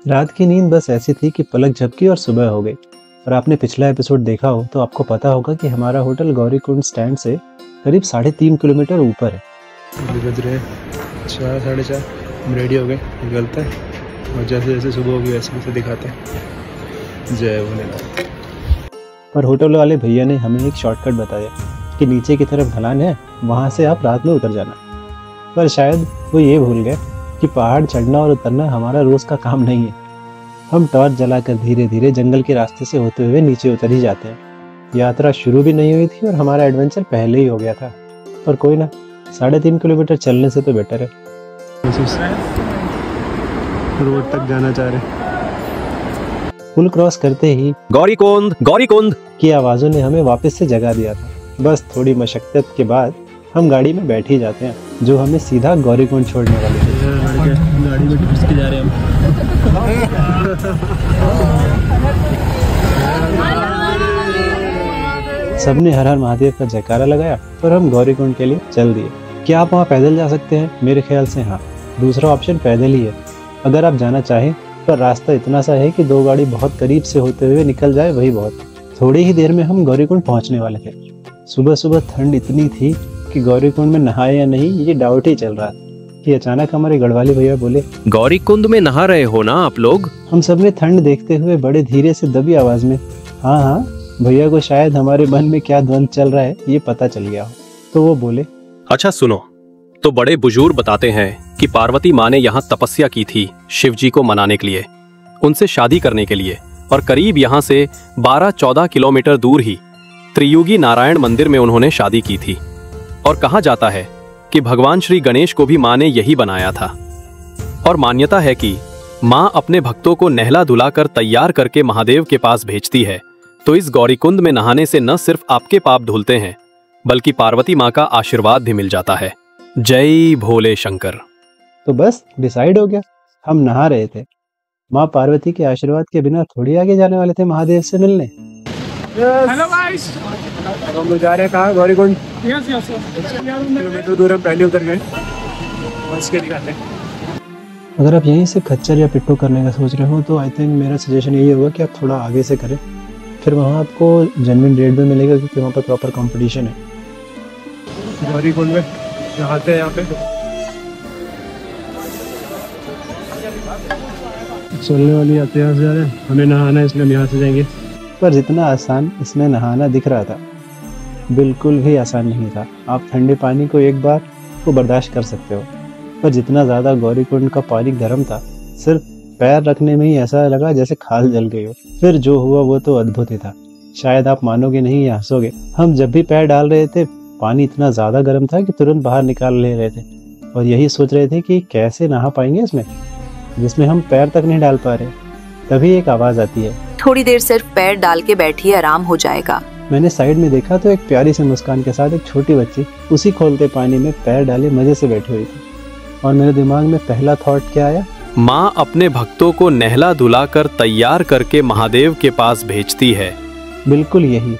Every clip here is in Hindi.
रात की नींद बस ऐसी थी कि पलक झपकी और सुबह हो गई। और आपने पिछला एपिसोड देखा हो तो आपको पता होगा कि हमारा होटल गौरीकुंड स्टैंड से करीब 3.5 किलोमीटर ऊपर है। अभी बज रहे 4 साढ़े 4, हम रेडी हो गए, निकलते हैं और जैसे जैसे सुबह होगी वैसे वैसे दिखाते हैं। जय भोलेनाथ। पर होटल वाले भैया ने हमें एक शॉर्टकट बताया कि नीचे की तरफ ढलान है, वहाँ से आप रात में उतर जाना। पर शायद वो ये भूल गए कि पहाड़ चढ़ना और उतरना हमारा रोज का काम नहीं है। हम टॉर्च जलाकर धीरे धीरे जंगल के रास्ते से होते हुए नीचे उतर ही जाते हैं। यात्रा शुरू भी नहीं हुई थी और हमारा एडवेंचर पहले ही हो गया था। पर कोई ना, 3.5 किलोमीटर चलने से तो बेटर है। रोड तक जाना चाह रहे। पुल क्रॉस करते ही गौरीकुंड की आवाजों ने हमें वापस से जगा दिया था। बस थोड़ी मशक्कत के बाद हम गाड़ी में बैठ ही जाते हैं, जो हमें सीधा गौरीकुंड छोड़ने वाले थे। गाड़ी में घुस के जा रहे हैं हम। सबने हर हर महादेव का जयकारा लगाया और हम गौरीकुंड के लिए चल दिए। क्या आप वहाँ पैदल जा सकते हैं? मेरे ख्याल से हाँ। दूसरा ऑप्शन पैदल ही है अगर आप जाना चाहें, पर रास्ता इतना सा है कि 2 गाड़ी बहुत करीब से होते हुए निकल जाए वही बहुत। थोड़ी ही देर में हम गौरीकुंड पहुँचने वाले थे। सुबह सुबह ठंड इतनी थी कि गौरीकुंड में नहाए या नहीं ये डाउट ही चल रहा था कि अचानक हमारे गढ़वाली भैया बोले, गौरीकुंड में नहा रहे हो ना आप लोग? हम सबने ठंड देखते हुए बड़े धीरे से दबी आवाज में हाँ हाँ। भैया को शायद हमारे मन में क्या द्वंद चल रहा है ये पता चल गया हो, तो वो बोले, अच्छा सुनो, तो बड़े बुजुर्ग बताते हैं कि पार्वती माँ ने यहाँ तपस्या की थी शिव जी को मनाने के लिए, उनसे शादी करने के लिए, और करीब यहाँ से 12-14 किलोमीटर दूर ही त्रियुगी नारायण मंदिर में उन्होंने शादी की थी। और कहा जाता है कि भगवान श्री गणेश को भी माँ ने यही बनाया था। और मान्यता है कि माँ अपने भक्तों को नहला धुलाकर तैयार करके महादेव के पास भेजती है। तो इस गौरीकुंड में नहाने से न सिर्फ आपके पाप धुलते हैं, बल्कि पार्वती माँ का आशीर्वाद भी मिल जाता है। जय भोले शंकर। तो बस डिसाइड हो गया। हम नहा रहे थे। माँ पार्वती के आशीर्वाद के बिना थोड़ी आगे जाने वाले थे महादेव से मिलने। हेलो गाइस, हम लोग जा रहे हैं कहाँ? गौरीकुंड। किलोमीटर दूर हम पहले उतर गए। के दिखाते हैं। अगर आप यहीं से खच्चर या पिट्ठू करने का सोच रहे हो तो आई थिंक मेरा सजेशन यही होगा कि आप थोड़ा आगे से करें, फिर वहाँ आपको जेन्युइन रेट भी मिलेगा क्योंकि वहाँ पर प्रॉपर कंपटीशन है। गौरीकुंड में नहाते हैं यहाँ पे। चलने वाली आते यहाँ से जा रहे हैं, हमें नहाना है इसलिए हम यहाँ से जाएंगे। पर जितना आसान इसमें नहाना दिख रहा था, बिल्कुल भी आसान नहीं था। आप ठंडे पानी को एक बार को बर्दाश्त कर सकते हो, पर जितना ज़्यादा गौरीकुंड का पानी गर्म था, सिर्फ पैर रखने में ही ऐसा लगा जैसे खाल जल गई हो। फिर जो हुआ वो तो अद्भुत ही था। शायद आप मानोगे नहीं या हंसोगे, हम जब भी पैर डाल रहे थे पानी इतना ज़्यादा गर्म था कि तुरंत बाहर निकाल ले रहे थे और यही सोच रहे थे कि कैसे नहा पाएंगे इसमें, जिसमें हम पैर तक नहीं डाल पा रहे। तभी एक आवाज़ आती है, थोड़ी देर सिर्फ पैर डाल के बैठिए, आराम हो जाएगा। मैंने साइड में देखा तो एक प्यारी सी मुस्कान के साथ एक छोटी बच्ची उसी खोलते पानी में पैर डाले मजे से बैठी हुई थी। और मेरे दिमाग में पहला थॉट क्या आया? माँ अपने भक्तों को नहला धुलाकर तैयार करके महादेव के पास भेजती है। बिल्कुल यही।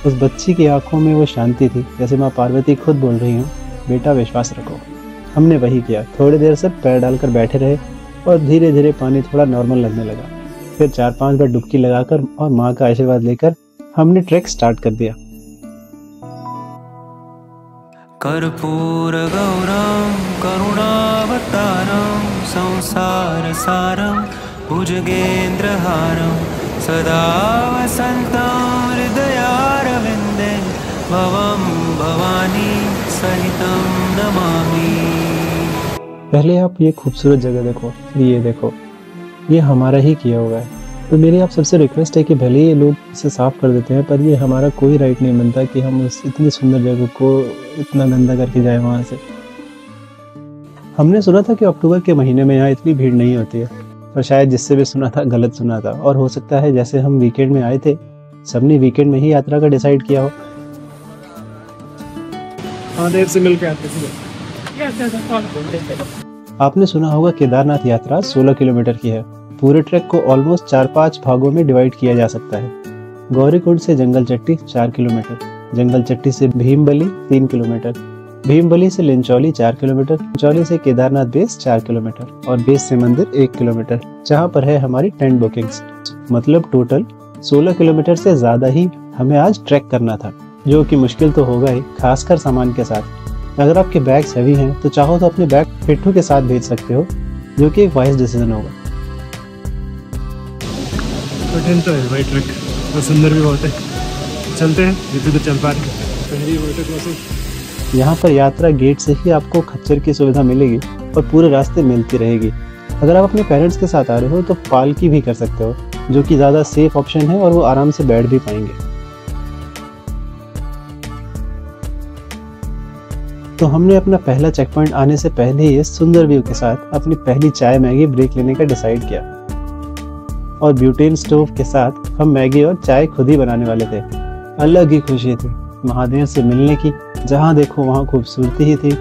उस बच्ची की आंखों में वो शांति थी, जैसे माँ पार्वती खुद बोल रही हूँ, बेटा विश्वास रखो। हमने वही किया। थोड़ी देर से पैर डालकर बैठे रहे और धीरे धीरे पानी थोड़ा नॉर्मल लगने लगा। फिर 4-5 बार डुबकी लगाकर और माँ का आशीर्वाद लेकर हमने ट्रैक स्टार्ट कर दिया। कर्पूर गौरम करुणावतारम संसार सारम भुजगेन्द्रहारम सदा वसन्तं हृदयारविन्दे भवं भवानी सहितं नमामि। पहले आप ये खूबसूरत जगह देखो, फिर ये देखो, ये हमारा ही किया हुआ है। तो मेरी आप सबसे रिक्वेस्ट है कि भले ये लोग इसे साफ कर देते हैं, पर ये हमारा कोई राइट नहीं बनता कि हम उस इतनी सुंदर जगह को इतना गंदा करके जाए वहाँ से। हमने सुना था कि अक्टूबर के महीने में यहाँ इतनी भीड़ नहीं होती है, पर शायद जिससे भी सुना था गलत सुना था। और हो सकता है जैसे हम वीकेंड में आए थे, सबने वीकेंड में ही यात्रा का डिसाइड किया हो। देर से मिल के आते थे। आपने सुना होगा केदारनाथ यात्रा 16 किलोमीटर की है। पूरे ट्रैक को ऑलमोस्ट 4-5 भागों में डिवाइड किया जा सकता है। गौरीकुंड से जंगल चट्टी 4 किलोमीटर, जंगल चट्टी से भीमबली 3 किलोमीटर, भीमबली से लिंचौली 4 किलोमीटर, लिंचौली से केदारनाथ बेस 4 किलोमीटर और बेस से मंदिर 1 किलोमीटर, जहाँ पर है हमारी टेंट बुकिंग्स। मतलब टोटल 16 किलोमीटर से ज्यादा ही हमें आज ट्रैक करना था, जो कि मुश्किल तो होगा ही, खासकर सामान के साथ। अगर आपके बैग्स हैवी हैं तो चाहो तो अपने बैग पिट्ठू के साथ भेज सकते हो, जो कि एक वाइज डिसीजन होगा। कठिन तो है भाई ट्रैक, और सुंदर भी बहुत है। चलते हैं जितनी दूर चल पा रहे। पहली वाटर क्रॉसिंग। यहाँ पर यात्रा गेट से ही आपको खच्चर की सुविधा मिलेगी और पूरे रास्ते मिलती रहेगी। अगर आप अपने पेरेंट्स के साथ आ रहे हो तो पालकी भी कर सकते हो, जो कि ज़्यादा सेफ ऑप्शन है और वो आराम से बैठ भी पाएंगे। तो हमने अपना पहला चेक पॉइंट आने से पहले ही इस सुंदर व्यू के साथ अपनी पहली चाय मैगी ब्रेक लेने का डिसाइड किया, और ब्यूटेन स्टोव के साथ हम मैगी और चाय खुद ही बनाने वाले थे। अलग ही खुशी थी महादेव से मिलने की। जहाँ देखो वहाँ खूबसूरती ही थी,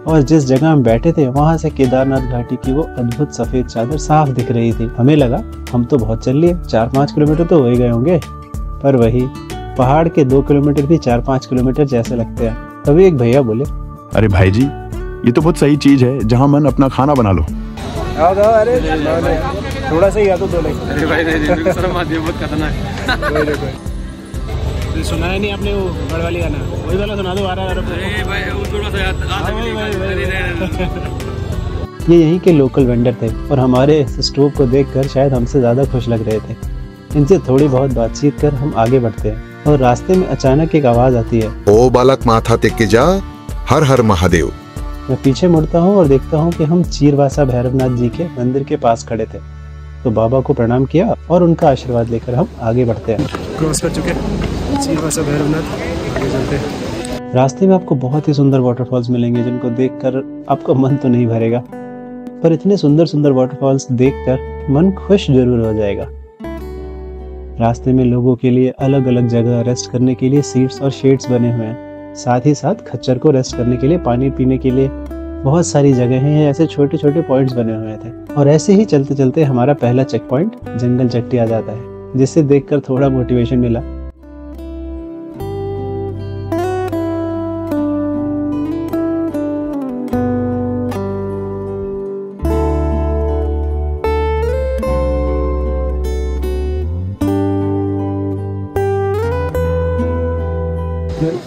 और जिस जगह हम बैठे थे वहाँ से केदारनाथ घाटी की वो अद्भुत सफेद चादर साफ दिख रही थी। हमें लगा हम तो बहुत चल लिए, 4-5 किलोमीटर तो हो ही गए होंगे, पर वही पहाड़ के 2 किलोमीटर भी 4-5 किलोमीटर जैसे लगते हैं। तभी एक भैया बोले, अरे भाई जी, ये तो बहुत सही चीज है, जहाँ मन अपना खाना बना लो। अरे थोड़ा सा ही याद दो लाइन। अरे भाई बहुत खतरनाक। सुना है नहीं आपने वो गढ़ वाली गाना? वही वाला सुना दो। ये यहीं के लोकल वेंडर थे और हमारे इस स्टोव को देखकर शायद हमसे ज्यादा खुश लग रहे थे। इनसे थोड़ी बहुत बातचीत कर हम आगे बढ़ते हैं और रास्ते में अचानक एक आवाज आती है, ओ बालक माथा टेक के जा, हर हर महादेव। मैं पीछे मुड़ता हूँ और देखता हूँ कि हम चीरवासा भैरवनाथ जी के मंदिर के पास खड़े थे। तो बाबा को प्रणाम किया और उनका आशीर्वाद लेकर हम आगे बढ़ते हैं। क्रॉस कर चुके चीरवासा भैरवनाथ, आगे चलते हैं। रास्ते में आपको बहुत ही सुंदर वाटरफॉल्स मिलेंगे, जिनको देखकर आपका मन तो नहीं भरेगा, पर इतने सुंदर सुंदर वाटरफॉल्स देखकर मन खुश जरूर हो जाएगा। रास्ते में लोगों के लिए अलग अलग जगह रेस्ट करने के लिए सीट्स और शेड्स बने हुए हैं। साथ ही साथ खच्चर को रेस्ट करने के लिए, पानी पीने के लिए बहुत सारी जगह हैं। ऐसे छोटे छोटे पॉइंट्स बने हुए थे और ऐसे ही चलते चलते हमारा पहला चेक पॉइंट जंगल चट्टी आ जाता है, जिसे देखकर थोड़ा मोटिवेशन मिला।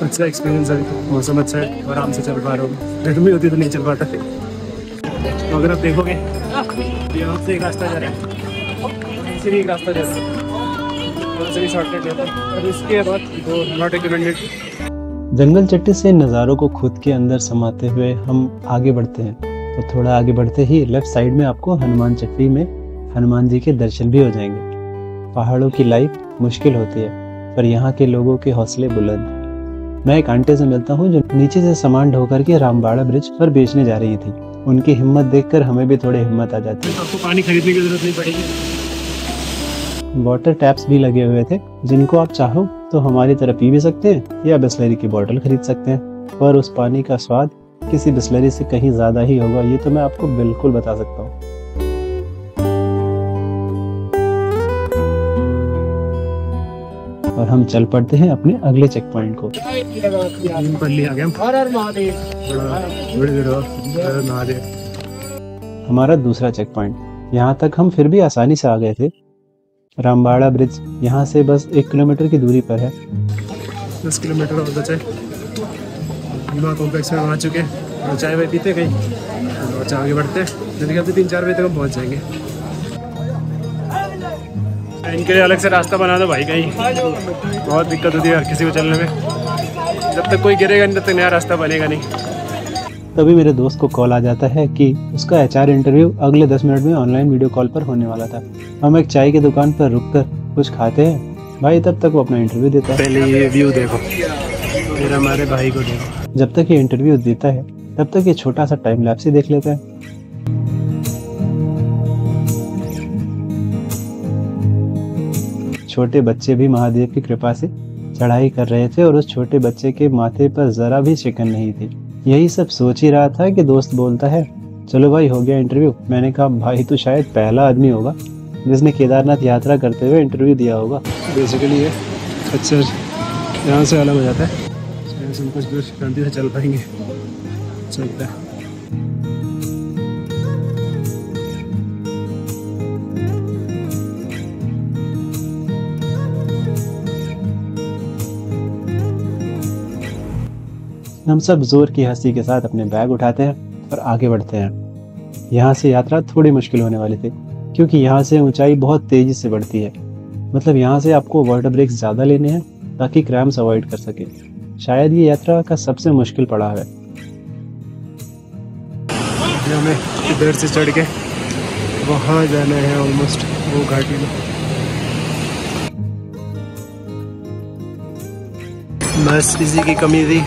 अच्छा एक्सपीरियंस है, मौसम अच्छा है, आराम से चल पा रहा हूँ। गर्मी होती तो नहीं चल पाता। तो अगर आप देखोगे यहाँ से एक रास्ता जा रहा है, इसी एक रास्ता जा रहा है, शॉर्टकट लेते हैं और इसके बाद वो नॉट रिकमेंडेड। जंगल चट्टी से नज़ारों को खुद के अंदर समाते हुए हम आगे बढ़ते हैं और थोड़ा आगे बढ़ते ही लेफ्ट साइड में आपको हनुमान चट्टी में हनुमान जी के दर्शन भी हो जाएंगे। पहाड़ों की लाइफ मुश्किल होती है, पर यहाँ के लोगों के हौसले बुलंद। मैं एक आंटी से मिलता हूँ जो नीचे से सामान ढोकर के रामबाड़ा ब्रिज पर बेचने जा रही थी। उनकी हिम्मत देखकर हमें भी थोड़ी हिम्मत आ जाती है। आपको पानी खरीदने की जरूरत नहीं पड़ेगी। वाटर टैप्स भी लगे हुए थे, जिनको आप चाहो तो हमारी तरह पी भी सकते हैं या बिस्लरी की बोतल खरीद सकते हैं, पर उस पानी का स्वाद किसी बिस्लरी से कहीं ज्यादा ही होगा, ये तो मैं आपको बिल्कुल बता सकता हूँ। और हम चल पड़ते हैं अपने अगले चेक पॉइंट को। हमारा दूसरा चेक पॉइंट। यहाँ तक हम फिर भी आसानी से आ गए थे। रामबाड़ा ब्रिज यहाँ से बस 1 किलोमीटर की दूरी पर है। 10 किलोमीटर और बचा है। बीमा कॉम्प्लेक्स में आ चुके हैं और चाय वाय पीते कहीं और आगे बढ़ते हैं। जल्दी जल्दी 3-4 बजे तक हम पहुँच जाएंगे। इनके लिए अलग से रास्ता बना दो भाई, कहीं बहुत दिक्कत होती है हर किसी को चलने में। जब तक कोई गिरेगा नहीं तब तक नया रास्ता बनेगा नहीं। तभी मेरे दोस्त को कॉल आ जाता है कि उसका HR इंटरव्यू अगले 10 मिनट में ऑनलाइन वीडियो कॉल पर होने वाला था। हम एक चाय की दुकान पर रुककर कुछ खाते हैं। भाई तब तक वो अपना इंटरव्यू देता है। पहले ये व्यू देखो, फिर हमारे भाई को देखो। जब तक ये इंटरव्यू देता है तब तक ये छोटा सा टाइम लैप्स ही देख लेते हैं। छोटे बच्चे भी महादेव की कृपा से चढ़ाई कर रहे थे और उस छोटे बच्चे के माथे पर जरा भी शिकन नहीं थी। यही सब सोच ही रहा था कि दोस्त बोलता है, चलो भाई हो गया इंटरव्यू। मैंने कहा भाई तो शायद पहला आदमी होगा जिसने केदारनाथ यात्रा करते हुए इंटरव्यू दिया होगा। बेसिकली ये खच्चर यहाँ से अलग हो जाता है, कुछ दूर शांति से चल पाएंगे। चलते हैं। हम सब जोर की हंसी के साथ अपने बैग उठाते हैं और आगे बढ़ते हैं। यहाँ से यात्रा थोड़ी मुश्किल होने वाली थी क्योंकि यहाँ से ऊंचाई बहुत तेजी से बढ़ती है। मतलब यहाँ से आपको वाटर ब्रेक्स ज़्यादा लेने हैं ताकि क्रैम्स अवॉइड कर सके। शायद ये यात्रा का सबसे मुश्किल पड़ाव है। हमें इधर से चढ़ के वहाँ जाना है, ऑलमोस्ट वो घाटी में। बस इसी की कमी थी,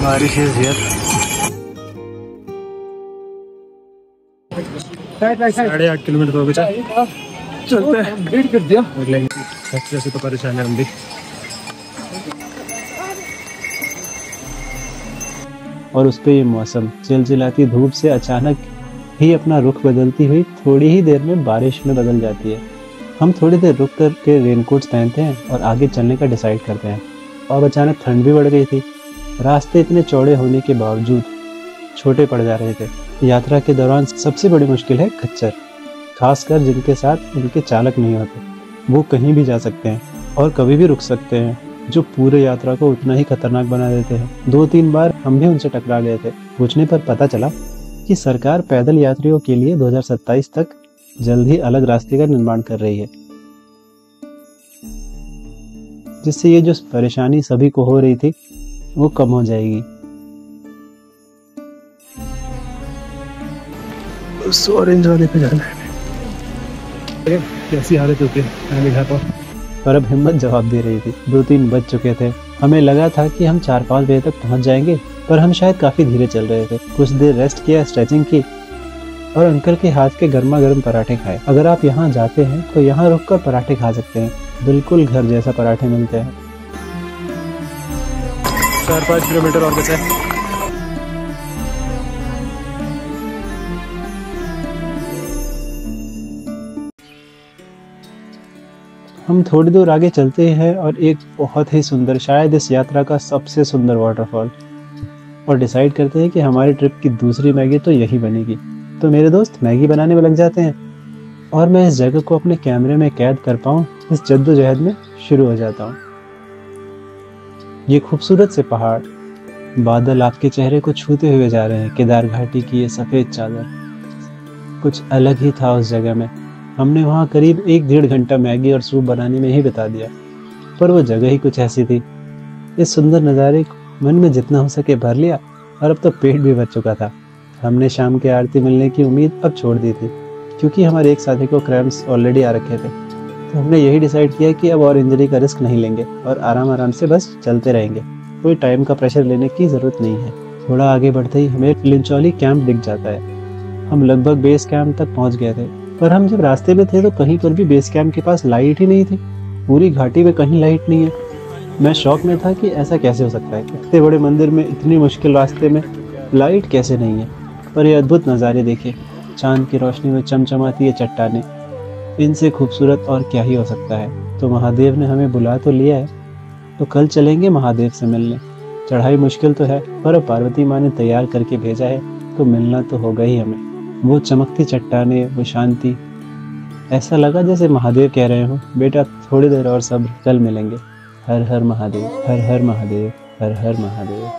बारिश है हियर। 8.5 किलोमीटर हो गया, चलते हैं। वेट कर दिया जैसे तो परेशान है हम भी। और उस पे ये मौसम चिलचिलाती धूप से अचानक ही अपना रुख बदलती हुई थोड़ी ही देर में बारिश में बदल जाती है। हम थोड़ी देर रुक कर के रेनकोट्स पहनते हैं और आगे चलने का डिसाइड करते हैं। और अचानक ठंड भी बढ़ गई थी। रास्ते इतने चौड़े होने के बावजूद छोटे पड़ जा रहे थे। यात्रा के दौरान सबसे बड़ी मुश्किल है खच्चर, खासकर जिनके साथ उनके चालक नहीं होते। वो कहीं भी जा सकते हैं और कभी भी रुक सकते हैं, जो पूरे यात्रा को उतना ही खतरनाक बना देते हैं। 2-3 बार हम भी उनसे टकरा गए थे। पूछने पर पता चला कि सरकार पैदल यात्रियों के लिए 2027 तक जल्द ही अलग रास्ते का निर्माण कर रही है, जिससे ये जो परेशानी सभी को हो रही थी वो कम हो जाएगी। उस ऑरेंज वाले पे जाना है। कैसी हालत होती है, मैं दिखाता हूँ। पर अब हिम्मत जवाब दे रही थी। 2-3 बज चुके थे। हमें लगा था कि हम 4-5 बजे तक पहुंच जाएंगे, पर हम शायद काफी धीरे चल रहे थे। कुछ देर रेस्ट किया, स्ट्रेचिंग की और अंकल के हाथ के गर्मा गर्म पराठे खाए। अगर आप यहाँ जाते हैं तो यहाँ रुककर पराठे खा सकते हैं, बिल्कुल घर जैसा पराठे मिलते हैं। 4-5 किलोमीटर और बचा है। हम थोड़ी दूर आगे चलते हैं और एक बहुत ही सुंदर, शायद इस यात्रा का सबसे सुंदर वाटरफॉल, और डिसाइड करते हैं कि हमारी ट्रिप की दूसरी मैगी तो यही बनेगी। तो मेरे दोस्त मैगी बनाने में लग जाते हैं और मैं इस जगह को अपने कैमरे में कैद कर पाऊँ, इस जद्दोजहद में शुरू हो जाता हूँ। ये खूबसूरत से पहाड़, बादल आपके चेहरे को छूते हुए जा रहे हैं। केदार घाटी की ये सफ़ेद चादर, कुछ अलग ही था उस जगह में। हमने वहाँ करीब 1-1.5 घंटा मैगी और सूप बनाने में ही बिता दिया, पर वो जगह ही कुछ ऐसी थी। इस सुंदर नज़ारे को मन में जितना हो सके भर लिया और अब तो पेट भी भर चुका था। हमने शाम की आरती मिलने की उम्मीद अब छोड़ दी थी, क्योंकि हमारे एक साथी को क्रैम्प्स ऑलरेडी आ रखे थे। तो हमने यही डिसाइड किया कि अब और इंजरी का रिस्क नहीं लेंगे और आराम आराम से बस चलते रहेंगे। कोई टाइम का प्रेशर लेने की ज़रूरत नहीं है। थोड़ा आगे बढ़ते ही हमें लिंचौली कैंप दिख जाता है। हम लगभग बेस कैंप तक पहुँच गए थे, पर हम जब रास्ते में थे तो कहीं पर भी बेस कैंप के पास लाइट ही नहीं थी। पूरी घाटी में कहीं लाइट नहीं है। मैं शॉक में था कि ऐसा कैसे हो सकता है, इतने बड़े मंदिर में इतनी मुश्किल रास्ते में लाइट कैसे नहीं है। पर ये अद्भुत नज़ारे देखिए, चांद की रोशनी में चमचमाती है चट्टानें, इनसे खूबसूरत और क्या ही हो सकता है। तो महादेव ने हमें बुला तो लिया है, तो कल चलेंगे महादेव से मिलने। चढ़ाई मुश्किल तो है, पर अब पार्वती माँ ने तैयार करके भेजा है तो मिलना तो होगा ही हमें। वो चमकती चट्टानें, वो शांति, ऐसा लगा जैसे महादेव कह रहे हो, बेटा थोड़ी देर और सब्र, कल मिलेंगे। हर हर महादेव, हर हर महादेव, हर हर महादेव।